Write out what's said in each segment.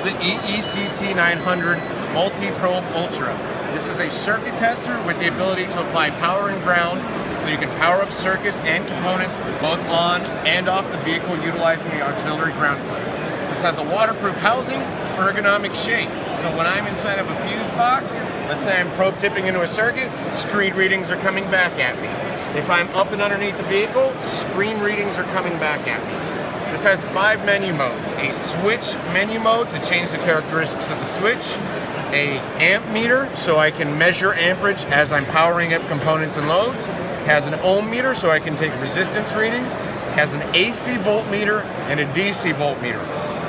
the EECT 900 Multi-Probe Ultra. This is a circuit tester with the ability to apply power and ground, so you can power up circuits and components both on and off the vehicle utilizing the auxiliary ground clip. This has a waterproof housing, ergonomic shape. So when I'm inside of a fuse box, let's say I'm probe tipping into a circuit, screen readings are coming back at me. If I'm up and underneath the vehicle, screen readings are coming back at me. This has 5 menu modes. A switch menu mode to change the characteristics of the switch, a amp meter so I can measure amperage as I'm powering up components and loads, has an ohm meter so I can take resistance readings, has an AC voltmeter and a DC voltmeter.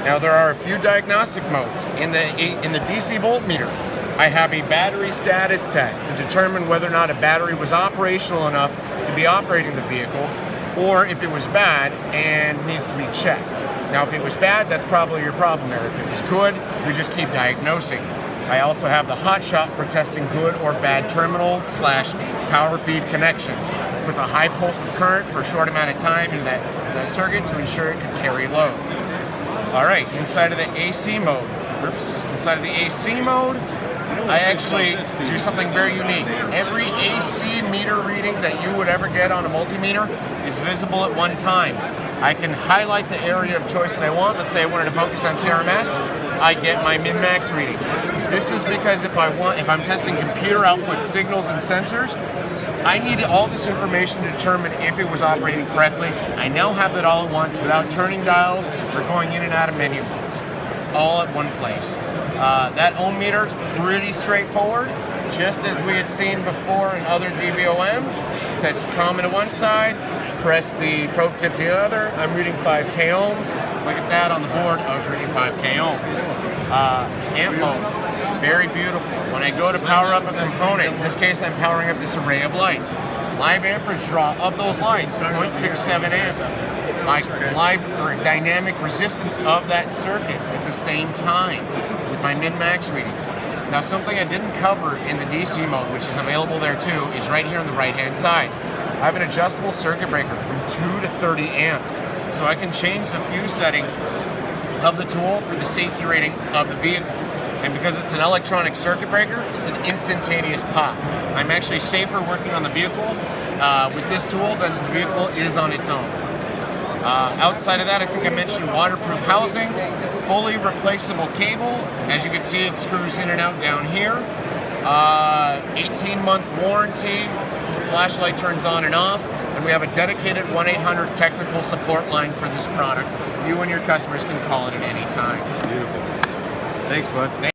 Now there are a few diagnostic modes. In the DC voltmeter, I have a battery status test to determine whether or not a battery was operational enough to be operating the vehicle, or if it was bad and needs to be checked. Now if it was bad, that's probably your problem there. If it was good, we just keep diagnosing. I also have the hot shot for testing good or bad terminal / power feed connections. It puts a high pulse of current for a short amount of time into that circuit to ensure it can carry load. Alright, inside of the AC mode, I actually do something very unique. Every AC meter reading that you would ever get on a multimeter is visible at one time. I can highlight the area of choice that I want. Let's say I wanted to focus on TRMS, I get my min-max readings. This is because if I'm testing computer output signals and sensors, I need all this information to determine if it was operating correctly. I now have that all at once without turning dials or going in and out of menu modes. It's all at one place. That ohm meter is pretty straightforward, just as we had seen before in other DVOMs. Touch the common to one side, press the probe tip to the other. I'm reading 5K ohms. Look at that on the board, I was reading 5K ohms. Amp mode, very beautiful. When I go to power up a component, in this case I'm powering up this array of lights. Live amperage draw of those lights, 0.67 amps. My live or dynamic resistance of that circuit at the same time with my min-max readings. Now something I didn't cover in the DC mode, which is available there too, is right here on the right-hand side. I have an adjustable circuit breaker from 2 to 30 amps, so I can change the fuse settings of the tool for the safety rating of the vehicle. And because it's an electronic circuit breaker, it's an instantaneous pop. I'm actually safer working on the vehicle with this tool than the vehicle is on its own. Outside of that, I think I mentioned waterproof housing, fully replaceable cable. As you can see, it screws in and out down here. 18-month warranty, flashlight turns on and off, and we have a dedicated 1-800 technical support line for this product. You and your customers can call it at any time. Beautiful. Thanks, bud.